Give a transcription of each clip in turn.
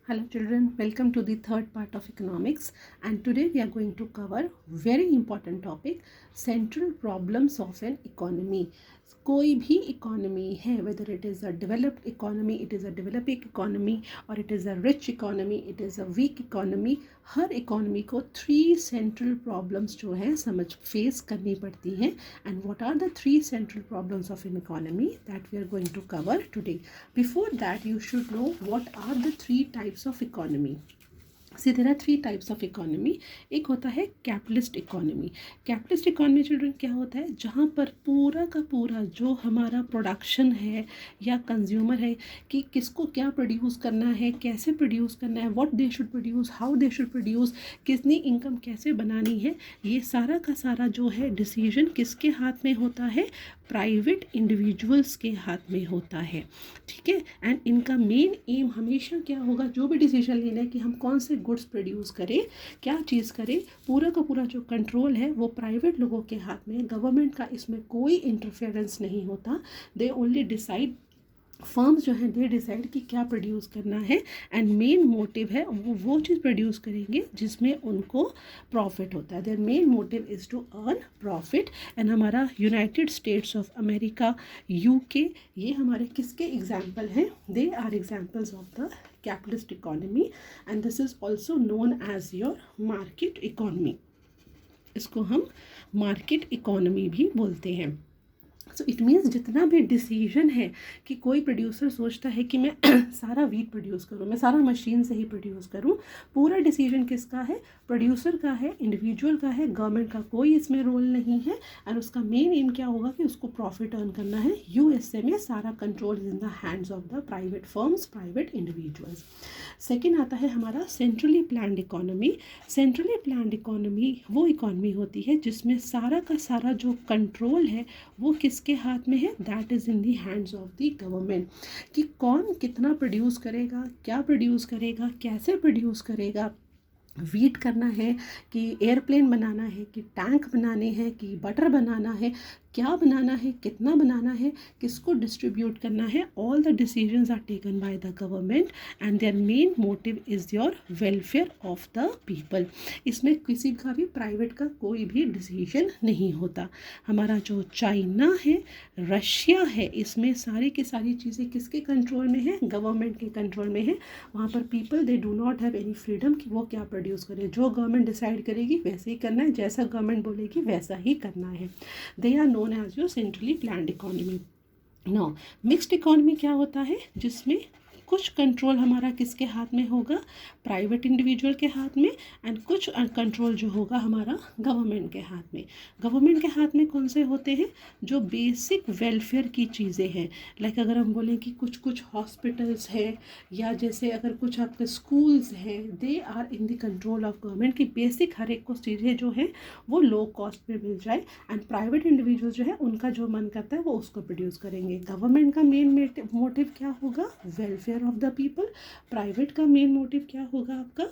Hello children, welcome to the third part of economics, and today we are going to cover very important topic, central problems of an economy. कोई भी economy है, whether it is a developed economy, it is a developing economy or it is a rich economy, it is a weak economy, her economy को 3 central problems जो है समझ face करनी पड़ती हैं. And what are the 3 central problems of an economy that we are going to cover today. Before that, you should know what are the 3 types of economy. See, there are 3 types of economy. एक होता है capitalist economy. Capitalist economy children क्या होता है, जहाँ पर पूरा का पूरा जो हमारा प्रोडक्शन है या कंज्यूमर है कि किसको क्या प्रोड्यूस करना है, कैसे प्रोड्यूस करना है, what they should produce, how they should produce, कितनी इनकम कैसे बनानी है, ये सारा का सारा जो है डिसीजन किसके हाथ में होता है, प्राइवेट इंडिविजुअल्स के हाथ में होता है. ठीक है. एंड इनका मेन एम हमेशा क्या होगा, जो भी डिसीजन लेना है कि हम कौन से गुड्स प्रोड्यूस करें, क्या चीज़ करें, पूरा का पूरा जो कंट्रोल है वो प्राइवेट लोगों के हाथ में. गवर्नमेंट का इसमें कोई इंटरफेरेंस नहीं होता. दे ओनली डिसाइड, फर्म्स जो हैं दे डिसाइड कि क्या प्रोड्यूस करना है. एंड मेन मोटिव है वो चीज़ प्रोड्यूस करेंगे जिसमें उनको प्रॉफिट होता है. Their main motive is to earn profit. And हमारा United States of America, UK, ये हमारे किसके एग्जाम्पल हैं, they are examples of the capitalist economy. And this is also known as your market economy. इसको हम market economy भी बोलते हैं. सो इट मीन्स जितना भी डिसीजन है कि कोई प्रोड्यूसर सोचता है कि मैं सारा वीट प्रोड्यूस करूँ, मैं सारा मशीन से ही प्रोड्यूस करूँ, पूरा डिसीजन किसका है, प्रोड्यूसर का है, इंडिविजुअल का है. गवर्नमेंट का कोई इसमें रोल नहीं है. एंड उसका मेन एम क्या होगा कि उसको प्रॉफिट अर्न करना है. यूएसए में सारा control is in the hands of the private firms, private individuals. Second आता है हमारा centrally planned economy. Centrally planned economy वो इकोनॉमी होती है जिसमें सारा का सारा जो कंट्रोल है वो किसके हाथ में है, that is in the hands of the government. कि कौन कितना प्रोड्यूस करेगा, क्या प्रोड्यूस करेगा, कैसे प्रोड्यूस करेगा, वीट करना है कि एयरप्लेन बनाना है कि टैंक बनाने हैं कि बटर बनाना है, क्या बनाना है, कितना बनाना है, किसको डिस्ट्रीब्यूट करना है, all the decisions are taken by the government. And their main motive is your welfare of the people. इसमें किसी का भी प्राइवेट का कोई भी डिसीजन नहीं होता. हमारा जो चाइना है, रशिया है, इसमें सारी की सारी चीज़ें किसके कंट्रोल में है, गवर्नमेंट के कंट्रोल में है. वहाँ पर people they do not have any freedom कि वो क्या प्रोड्यूस करे. जो गवर्नमेंट डिसाइड करेगी वैसे ही करना है, जैसा गवर्नमेंट बोलेगी वैसा ही करना है. They are known as your centrally planned economy. Now, mixed economy क्या होता है, जिसमें कुछ कंट्रोल हमारा किसके हाथ में होगा, प्राइवेट इंडिविजुअल के हाथ में. एंड कुछ कंट्रोल जो होगा हमारा गवर्नमेंट के हाथ में. गवर्नमेंट के हाथ में कौन से होते हैं, जो बेसिक वेलफेयर की चीज़ें हैं. लाइक अगर हम बोलें कि कुछ कुछ हॉस्पिटल्स है या जैसे अगर कुछ आपके स्कूल्स हैं, they are in the control of government. की बेसिक हर एक को चीज़ें जो है वो लो कॉस्ट में मिल जाए. एंड प्राइवेट इंडिविजुअल जो है उनका जो मन करता है वो उसको प्रोड्यूस करेंगे. गवर्नमेंट का मेन मोटिव क्या होगा, welfare of the people. Private का मेन मोटिव क्या होगा आपका,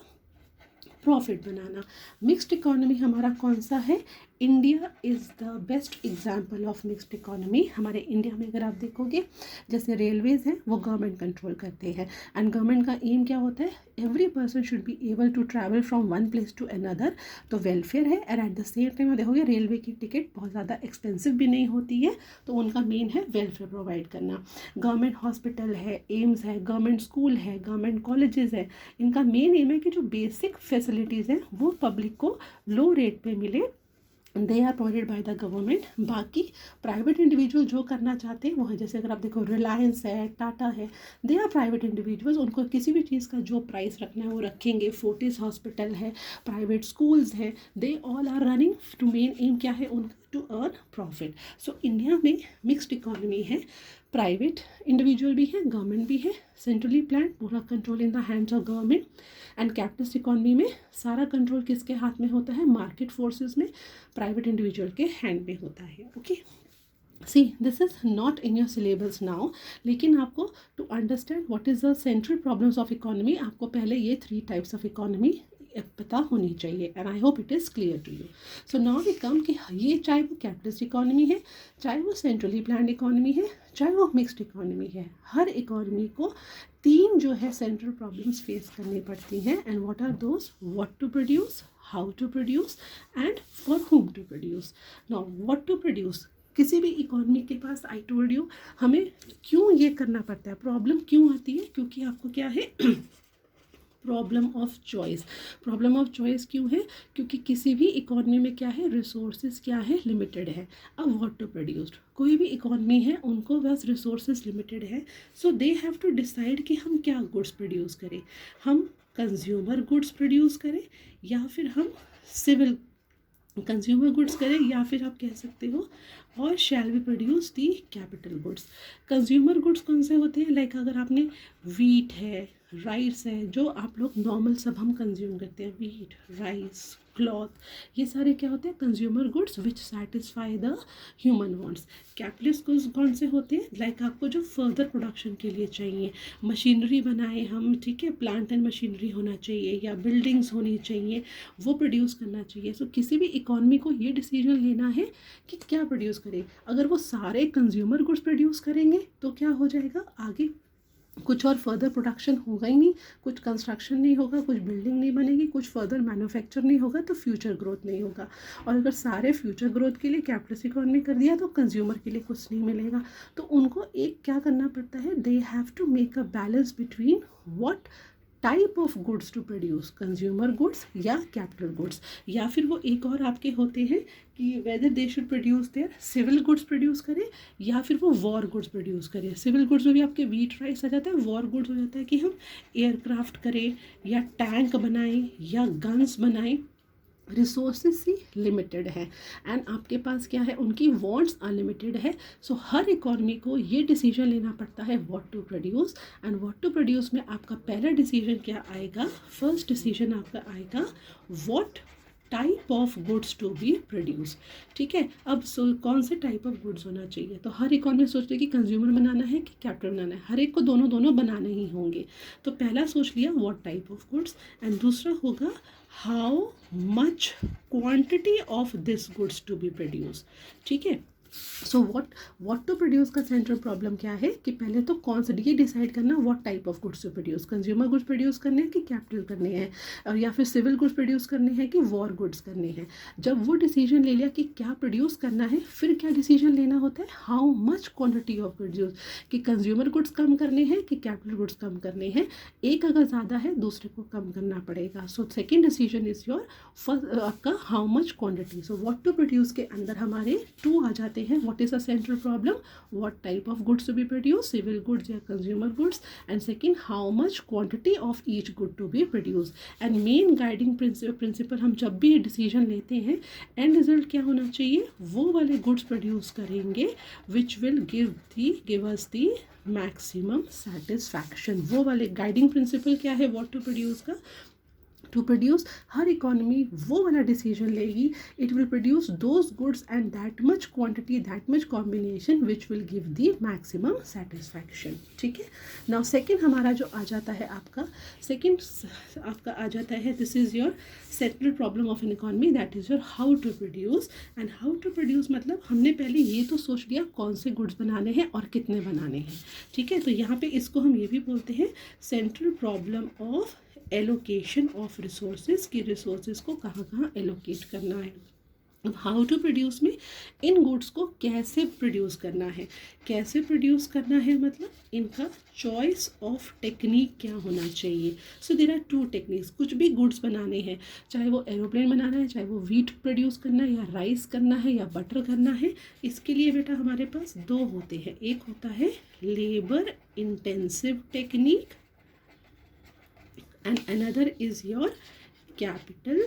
प्रॉफिट बनाना. मिक्स्ड इकोनॉमी हमारा कौन सा है, India is the best example of mixed economy. हमारे इंडिया में अगर आप देखोगे जैसे रेलवेज़ हैं वो गवर्नमेंट कंट्रोल करते हैं. एंड गवर्नमेंट का एम क्या होता है, every person should be able to travel from one place to another. तो वेलफेयर है. And at the same time आप देखोगे रेलवे की टिकट बहुत ज़्यादा एक्सपेंसिव भी नहीं होती है. तो उनका मेन है वेलफेयर प्रोवाइड करना. गवर्नमेंट हॉस्पिटल है, एम्स है, गवर्नमेंट स्कूल है, गवर्नमेंट कॉलेजेस है. इनका मेन एम है कि जो बेसिक फैसिलिटीज़ हैं वो पब्लिक को लो रेट पे मिले. They are provided by the government. बाकी प्राइवेट इंडिविजुअल जो करना चाहते हैं वो है, जैसे अगर आप देखो रिलायंस है, टाटा है, दे आर प्राइवेट इंडिविजुअल्स. उनको किसी भी चीज़ का जो प्राइस रखना है वो रखेंगे. फोर्टिस हॉस्पिटल है, प्राइवेट स्कूल्स हैं, they all are running to main aim क्या है उनका, to earn profit. So India में मिक्स्ड इकोनॉमी है. प्राइवेट इंडिविजुअल भी है, गवर्नमेंट भी है. सेंट्रली प्लान, पूरा control in the hands of government. And capitalist economy में सारा कंट्रोल किसके हाथ में होता है, मार्केट फोर्सेस में, प्राइवेट इंडिविजुअल के हैंड में होता है. Okay. See this is not in your syllabus now, लेकिन आपको to understand what is the central problems of economy, आपको पहले ये 3 टाइप्स ऑफ इकोनॉमी पता होनी चाहिए, and I hope it is clear to you. So now we come कि ये चाहे वो कैपिटलिस्ट इकोनॉमी है, चाहे वो सेंट्रली प्लान्ड इकोनॉमी है, चाहे वो मिक्स्ड इकोनॉमी है, हर इकोनॉमी को 3 जो है सेंट्रल प्रॉब्लम्स फेस करनी पड़ती हैं. And what are those? What to produce, how to produce and for whom to produce. Now what to produce, किसी भी इकोनॉमी के पास आई टोल्ड यू हमें क्यों ये करना पड़ता है, प्रॉब्लम क्यों आती है, क्योंकि आपको क्या है problem of choice. Problem of choice क्यों है? क्योंकि किसी भी इकोनॉमी में क्या है, रिसोर्सेज क्या है, लिमिटेड है. अब व्हाट टू प्रोड्यूस, कोई भी इकोनॉमी है उनको बस रिसोर्सेज लिमिटेड है, so they have to decide कि हम क्या गुड्स प्रोड्यूस करें. हम कंज्यूमर गुड्स प्रोड्यूस करें, या फिर हम सिविल कंज्यूमर गुड्स करें, या फिर आप कह सकते हो और shall we produce the capital goods. Consumer goods कौन से होते हैं? लाइक अगर आपने वीट है, राइस है, जो आप लोग नॉर्मल सब हम कंज्यूम करते हैं, वीट, राइस, क्लॉथ, ये सारे क्या होते हैं? Consumer goods which satisfy the human wants. Capitalist goods कौन से होते हैं? लाइक आपको जो फर्दर प्रोडक्शन के लिए चाहिए, मशीनरी बनाए हम, ठीक है, प्लांट एंड मशीनरी होना चाहिए, या बिल्डिंग्स होनी चाहिए, वो प्रोड्यूस करना चाहिए. सो किसी भी इकॉनमी को ये डिसीजन लेना है कि क्या प्रोड्यूस करें. अगर वो सारे कंज्यूमर गुड्स प्रोड्यूस करेंगे तो क्या हो जाएगा, आगे कुछ और फर्दर प्रोडक्शन होगा ही नहीं, कुछ कंस्ट्रक्शन नहीं होगा, कुछ बिल्डिंग नहीं बनेगी, कुछ फर्दर मैन्युफैक्चर नहीं होगा, तो फ्यूचर ग्रोथ नहीं होगा. और अगर सारे फ्यूचर ग्रोथ के लिए कैपिटलिस्ट इकोनॉमी कर दिया तो कंज्यूमर के लिए कुछ नहीं मिलेगा. तो उनको एक क्या करना पड़ता है, they have to make a balance between what type of goods to produce, consumer goods या कैपिटल गुड्स. या फिर वो एक और आपके होते हैं कि whether they should produce their civil goods produce करें, या फिर वो वॉर गुड्स प्रोड्यूस करें. सिविल गुड्स में भी आपके वीट, राइस आ जाता है. वॉर गुड्स हो जाता है कि हम एयरक्राफ्ट करें, या टैंक बनाएं, या गन्स बनाएं. रिसोर्सेज ही लिमिटेड है, एंड आपके पास क्या है, उनकी वांट्स अनलिमिटेड है. सो हर इकॉनमी को ये डिसीजन लेना पड़ता है what to produce. And what to produce में आपका पहला डिसीजन क्या आएगा, फर्स्ट डिसीजन आपका आएगा what type of goods to be produce. ठीक है, अब कौन से टाइप ऑफ गुड्स होना चाहिए. तो हर इकॉनमी सोचते हैं कि कंज्यूमर बनाना है कि कैपिटल बनाना है, हर एक को दोनों दोनों बनाने ही होंगे. तो पहला सोच लिया what type of goods, and दूसरा होगा how much quantity of this goods to be produce. ठीक है, सो व्हाट टू प्रोड्यूस का सेंट्रल प्रॉब्लम क्या है कि पहले तो कौन सा ये डिसाइड करना what type of goods to produce, consumer goods produce करने हैं कि कैपिटल करने हैं, और या फिर सिविल गुड्स प्रोड्यूस करने हैं कि वॉर गुड्स करने हैं. जब वो डिसीजन ले लिया कि क्या प्रोड्यूस करना है, फिर क्या डिसीजन लेना होता है, how much quantity of produce, कि कंज्यूमर गुड्स कम करने हैं कि कैपिटल गुड्स कम करने हैं. एक अगर ज़्यादा है दूसरे को कम करना पड़ेगा. So second decision is your first आपका how much quantity. So what to produce के अंदर हमारे 2 आ जाते हैं. What is a central problem? What type of goods to be produced, civil goods या consumer goods, and second how much quantity of each good to be produced. And main guiding principle हम जब भी decision लेते हैं, and result क्या होना चाहिए, वो वाले गुड्स प्रोड्यूस करेंगे which will give us the maximum satisfaction. वो वाले गाइडिंग प्रिंसिपल क्या है व्हाट टू प्रोड्यूस का, टू प्रोड्यूस. हर इकॉनमी वो वाला डिसीजन लेगी, it will produce those goods and that much quantity, that much combination which will give the maximum satisfaction. ठीक है, नाउ सेकेंड हमारा जो आ जाता है आपका आ जाता है this is your central problem of an economy, that is your how to produce. And how to produce मतलब हमने पहले ये तो सोच लिया कौन से गुड्स बनाने हैं और कितने बनाने हैं. ठीक है, तो यहाँ पे इसको हम ये भी बोलते हैं central problem of allocation of resources, की रिसोर्सेज को कहाँ कहाँ एलोकेट करना है. अब हाउ टू प्रोड्यूस में इन गुड्स को कैसे प्रोड्यूस करना है, कैसे प्रोड्यूस करना है मतलब इनका चॉइस ऑफ टेक्निक क्या होना चाहिए. So there are 2 techniques. कुछ भी गुड्स बनाने हैं, चाहे वो एरोप्लेन बनाना है, चाहे वो वीट प्रोड्यूस करना है, या राइस करना है, या बटर करना है, इसके लिए बेटा हमारे पास 2 होते हैं. एक होता है labour intensive technique and another is your capital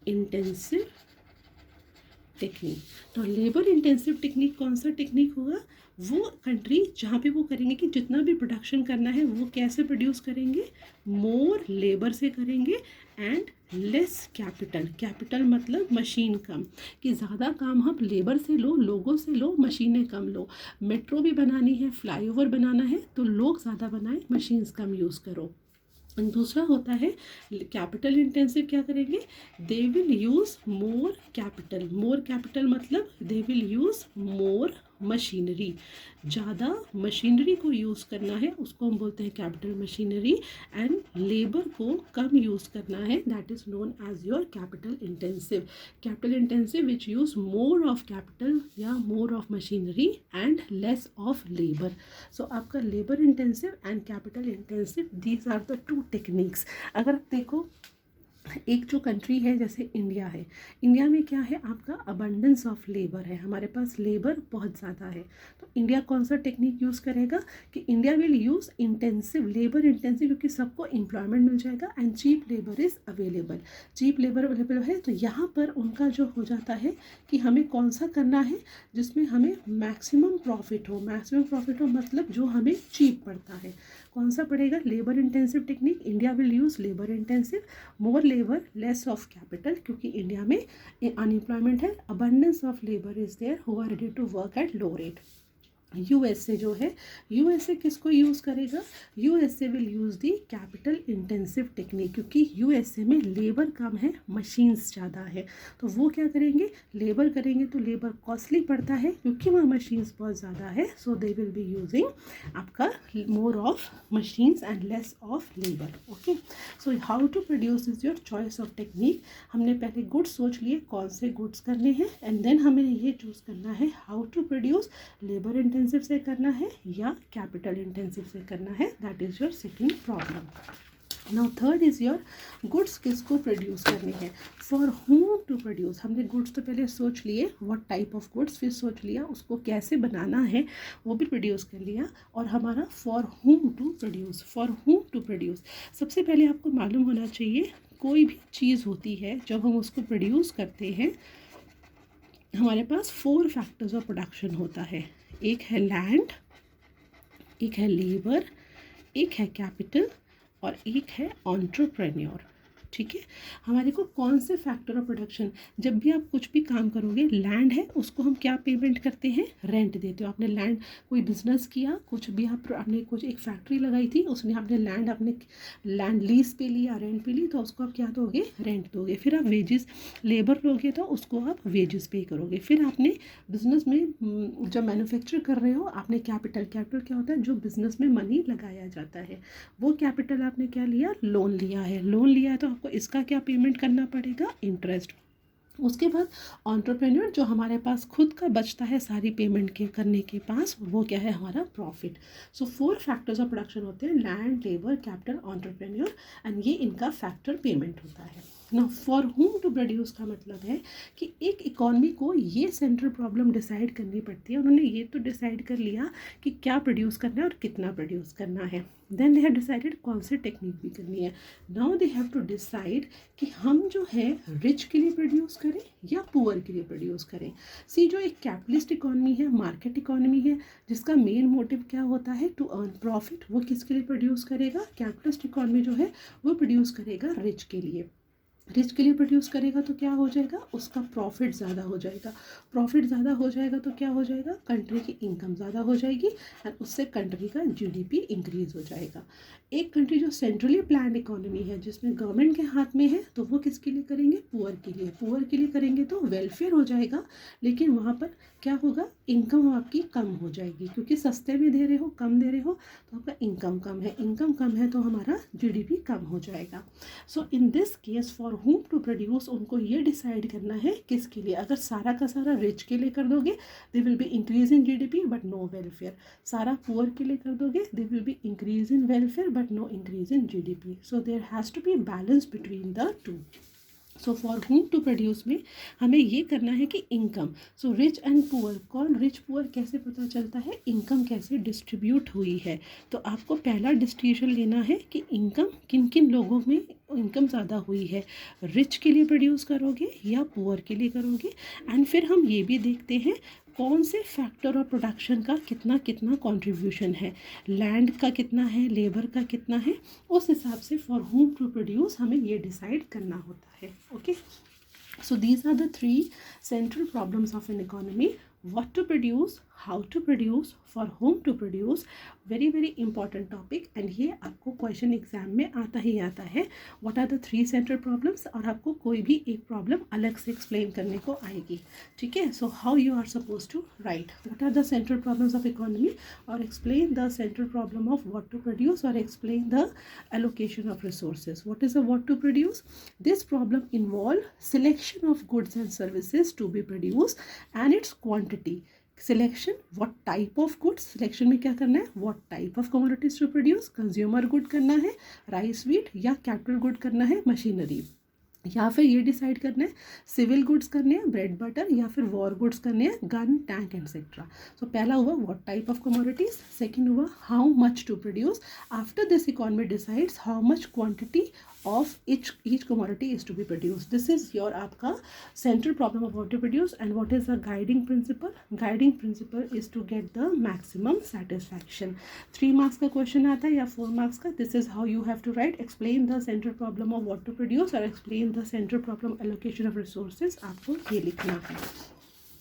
intensive technique. तो लेबर इंटेंसिव टेक्निक कौन सा टेक्निक होगा, वो कंट्री जहाँ पे वो करेंगे कि जितना भी प्रोडक्शन करना है वो कैसे प्रोड्यूस करेंगे, मोर लेबर से करेंगे एंड लेस कैपिटल. कैपिटल मतलब मशीन कम, कि ज़्यादा काम हम लेबर से लो, लोगों से लो, मशीनें कम लो. मेट्रो भी बनानी है, फ्लाईओवर बनाना है, तो लोग ज़्यादा बनाएं, मशीन्स कम यूज़ करो. दूसरा होता है कैपिटल इंटेंसिव। क्या करेंगे, they will use more capital. More capital मतलब they will use more machinery. ज़्यादा मशीनरी को यूज़ करना है उसको हम बोलते हैं कैपिटल मशीनरी, एंड लेबर को कम यूज़ करना है, that is known as your capital intensive. Capital intensive which use more of capital या more of machinery and less of labour. So आपका labour intensive and capital intensive, these are the two techniques. अगर आप देखो एक जो country है जैसे India है, इंडिया में क्या है, आपका अबंडेंस ऑफ लेबर है, हमारे पास लेबर बहुत ज़्यादा है। तो इंडिया कौन सा टेक्निक यूज़ करेगा कि India will use intensive, labour intensive, क्योंकि सबको एम्प्लॉयमेंट मिल जाएगा and cheap labour is available. Cheap labour available है तो यहाँ पर उनका जो हो जाता है कि हमें कौन सा करना है जिसमें हमें मैक्सिमम प्रॉफिट हो। मैक्सिमम प्रॉफिट हो मतलब जो हमें चीप पड़ता है, कौन सा पड़ेगा, labour intensive technique. India will use labour intensive, more labour less of capital, क्योंकि इंडिया में अनएम्प्लॉयमेंट है, abundance of labour is there who are ready to work at low rate. USA जो है, यूएसए किसको यूज़ करेगा, USA will use the capital intensive technique, क्योंकि USA में labour कम है, मशीन्स ज़्यादा है। तो वो क्या करेंगे, लेबर करेंगे तो लेबर कॉस्टली पड़ता है क्योंकि वहाँ मशीन्स बहुत ज़्यादा है। So they will be using आपका more of machines and less of labour. Okay, so how to produce is your choice of technique. हमने पहले गुड्स सोच लिए कौन से गुड्स करने हैं, एंड देन हमें ये चूज़ करना है how to produce, labour intensive से करना है या कैपिटल इंटेंसिव से करना है, that is your second problem. Now third is your goods किसको प्रोड्यूस करने हैं, फॉर होम टू प्रोड्यूस। हमने गुड्स तो पहले सोच लिए व्हाट टाइप ऑफ गुड्स, फिर सोच लिया उसको कैसे बनाना है, वो भी प्रोड्यूस कर लिया, और हमारा for whom to produce. For whom to produce सबसे पहले आपको मालूम होना चाहिए, कोई भी चीज़ होती है जब हम उसको प्रोड्यूस करते हैं हमारे पास 4 फैक्टर्स ऑफ प्रोडक्शन होता है। एक है लैंड, एक है लेबर, एक है कैपिटल और एक है एंटरप्रेन्योर। ठीक है, हमारे को कौन से फैक्टर ऑफ प्रोडक्शन, जब भी आप कुछ भी काम करोगे, लैंड है उसको हम क्या पेमेंट करते हैं, रेंट देते हो। आपने लैंड, कोई बिजनेस किया, कुछ भी आपने कुछ एक फैक्ट्री लगाई थी, उसने आपने लैंड अपने लैंड लीज पे लिया, रेंट पे ली, तो उसको आप क्या दोगे, रेंट दोगे। फिर आप वेजेस, लेबर लोगे तो उसको आप वेजेस पे करोगे। फिर आपने बिजनेस में जब मैन्युफैक्चर कर रहे हो, आपने कैपिटल, कैपिटल क्या होता है, जो बिजनेस में मनी लगाया जाता है, वो कैपिटल आपने क्या लिया, लोन लिया है। लोन लिया है तो आपको इसका क्या पेमेंट करना पड़ेगा, इंटरेस्ट। उसके बाद एंटरप्रेन्योर, जो हमारे पास खुद का बचता है सारी पेमेंट के करने के पास, वो क्या है, हमारा profit. So 4 factors of production होते हैं, land, labour, capital, entrepreneur, and ये इनका फैक्टर पेमेंट होता है ना। फॉर होम टू प्रोड्यूस का मतलब है कि एक इकॉनमी को ये सेंट्रल प्रॉब्लम डिसाइड करनी पड़ती है। उन्होंने ये तो डिसाइड कर लिया कि क्या प्रोड्यूस करना है और कितना प्रोड्यूस करना है, देन दे हैव डिसाइडेड कौन सी टेक्निक भी करनी है। Now they have to decide कि हम जो है रिच के लिए प्रोड्यूस करें या पुअर के लिए प्रोड्यूस करें। सी, जो एक कैपिटलिस्ट इकॉनमी है, मार्केट इकॉनमी है, जिसका मेन मोटिव क्या होता है, टू अर्न प्रॉफिट, वो किसके लिए प्रोड्यूस करेगा, कैपिटलिस्ट इकॉनमी जो है वो प्रोड्यूस करेगा रिच के लिए। रिच के लिए प्रोड्यूस करेगा तो क्या हो जाएगा, उसका प्रॉफिट ज़्यादा हो जाएगा। प्रॉफिट ज़्यादा हो जाएगा तो क्या हो जाएगा, कंट्री की इनकम ज़्यादा हो जाएगी एंड उससे कंट्री का जीडीपी इंक्रीज़ हो जाएगा। एक कंट्री जो सेंट्रली प्लान्ड इकोनॉमी है, जिसमें गवर्नमेंट के हाथ में है, तो वो किसके लिए करेंगे, पुअर के लिए। पुअर के लिए करेंगे तो वेलफेयर हो जाएगा, लेकिन वहाँ पर क्या होगा, इनकम आपकी कम हो जाएगी, क्योंकि सस्ते में दे रहे हो, कम दे रहे हो, तो आपका इनकम कम है। इनकम कम है तो हमारा जीडीपी कम हो जाएगा। So in this case for whom to produce, उनको ये डिसाइड करना है किसके लिए। अगर सारा का सारा रिच के लिए कर दोगे, they will be increase in GDP but no welfare. सारा पुअर के लिए कर दोगे, they will be increase in welfare but no increase in GDP. So there has to be balance between the two. So for whom to produce में हमें ये करना है कि income, so rich and poor, कौन रिच पुअर कैसे पता चलता है, इनकम कैसे डिस्ट्रीब्यूट हुई है। तो आपको पहला डिस्ट्रीब्यूशन लेना है कि इनकम किन किन लोगों में इनकम ज़्यादा हुई है, रिच के लिए प्रोड्यूस करोगे या पुअर के लिए करोगे। एंड फिर हम ये भी देखते हैं कौन से फैक्टर ऑफ प्रोडक्शन का कितना कितना कंट्रीब्यूशन है, लैंड का कितना है, लेबर का कितना है, उस हिसाब से फॉर होम टू प्रोड्यूस हमें ये डिसाइड करना होता है। Okay, so these are the 3 central problems of an economy: what to produce, how to produce, for whom to produce, very very important topic. And ये आपको क्वेश्चन एग्जाम में आता ही आता है। What are the 3 central problems, और आपको कोई भी एक प्रॉब्लम अलग से एक्सप्लेन करने को आएगी, ठीक है। So how you are suppose to write what are the central problems of economy, और explain the central problem of what to produce, और explain the allocation of resources. What is a what to produce? This problem involve selection of goods and services to be produced and its quantity. Selection, what type of goods, selection में क्या करना है, what type of commodities to produce, consumer good करना है, rice wheat, या capital good करना है, machinery, या फिर ये डिसाइड करना है सिविल गुड्स करने हैं, ब्रेड बटर, या फिर वॉर गुड्स करने हैं, गन, टैंक एटसेट्रा। सो पहला हुआ what type of commodities, second हुआ how much to produce, after this economy decides how much quantity of each commodity is to be produced. This is your आपका central problem of what to produce. And what is the guiding principle? Guiding principle is to get the maximum satisfaction. 3 marks का question आता है या 4 marks का. This is how you have to write. Explain the central problem of what to produce, or explain the central problem allocation of resources. आपको ये लिखना है.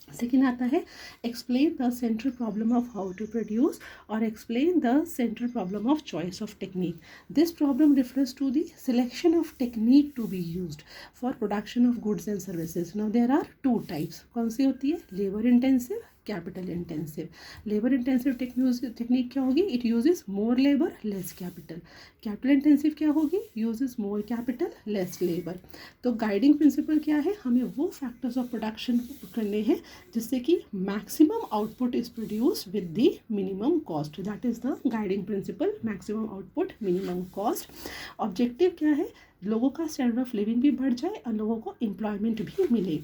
Second आता है explain the central problem of how to produce, और explain the central problem of choice of technique. This problem refers to the selection of technique to be used for production of goods and services. Now there are 2 types. कौन सी होती है? Labour intensive, capital intensive. Labour intensive technique क्या होगी? It uses more labour less capital. Capital intensive क्या होगी? Uses more capital less labour. तो guiding principal क्या है? हमें वो फैक्टर्स ऑफ प्रोडक्शन करने हैं जिससे कि maximum output is produce with the minimum cost. That is the guiding principal, maximum output minimum cost. Objective क्या है? लोगों का स्टैंडर्ड ऑफ लिविंग भी बढ़ जाए और लोगों को एम्प्लॉयमेंट भी मिले.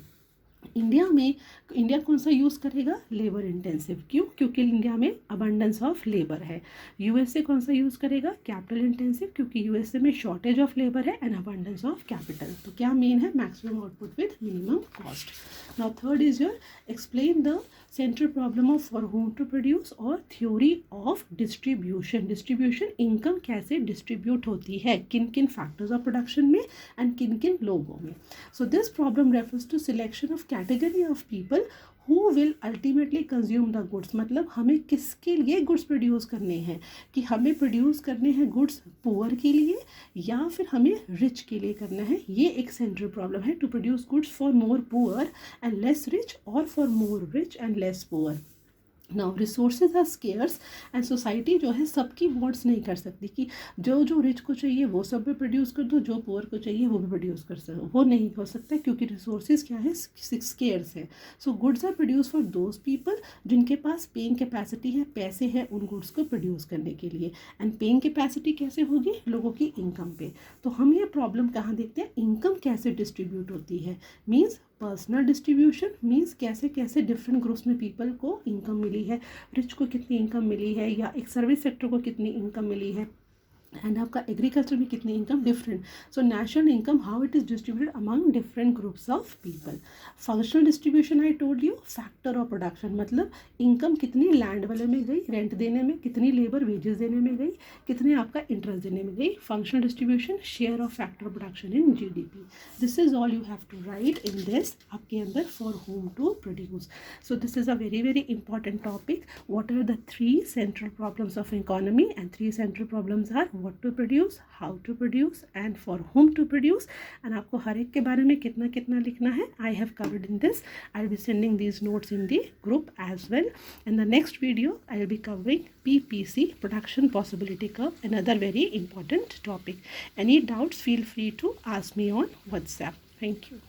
इंडिया कौन सा यूज़ करेगा? Labour intensive. क्यों? क्योंकि इंडिया में अबंडेंस ऑफ लेबर है. यूएसए कौन सा यूज़ करेगा? कैपिटल इंटेंसिव, क्योंकि यूएसए में शॉर्टेज ऑफ लेबर है एंड अबंडेंस ऑफ कैपिटल. तो क्या मेन है? Maximum output with minimum cost. Now third is your explain the central problem of for whom to produce, और theory of distribution. Distribution, income कैसे distribute होती है, किन किन फैक्टर्स ऑफ प्रोडक्शन में एंड किन किन लोगों में. So this problem refers to selection of category of people who will ultimately consume the goods. मतलब हमें किसके लिए गुड्स प्रोड्यूस करने हैं, कि हमें प्रोड्यूस करने हैं गुड्स पुअर के लिए या फिर हमें रिच के लिए करना है. ये एक सेंट्रल प्रॉब्लम है, to produce goods for more poor and less rich, और for more rich and less poor. Now resources are scarce and society जो है सबकी वॉन्ट्स नहीं कर सकती कि जो रिच को चाहिए वो सब भी प्रोड्यूस कर दो, जो पुअर को चाहिए वो भी प्रोड्यूस कर सको. वो नहीं हो सकता क्योंकि रिसोर्सेज क्या है? स्केयर्स है. So goods are produce for those people जिनके पास पेइंग कैपेसिटी है, पैसे हैं उन गुड्स को प्रोड्यूस करने के लिए. एंड पेइंग कैपेसिटी कैसे होगी? लोगों की इनकम पे. तो हम ये प्रॉब्लम कहाँ देखते हैं? इनकम कैसे डिस्ट्रीब्यूट होती है, मीन्स पर्सनल डिस्ट्रीब्यूशन, मीन्स कैसे कैसे डिफरेंट ग्रुप्स में पीपल को इनकम मिली है, रिच को कितनी इनकम मिली है, या एक सर्विस सेक्टर को कितनी इनकम मिली है, एंड आपका एग्रीकल्चर में कितनी income different. So national income how it is distributed among different groups of people. Functional distribution I told you, factor of production, मतलब इनकम कितनी लैंड वाले में गई, रेंट देने में, कितनी लेबर वेजेस देने में गई, कितने आपका इंटरेस्ट देने में गई. Functional distribution, share of factor of production in GDP. This is all you have to write in this आपके अंदर for whom to produce. So this is a very very important topic. What are the 3 central problems of economy, and 3 central problems are what to produce, how to produce and for whom to produce. and आपको हर एक के बारे में कितना कितना लिखना है I have covered in this. I'll be sending these notes in the group as well. In the next video I'll be covering PPC, production possibility curve, another very important topic. Any doubts, feel free to ask me on WhatsApp. Thank you.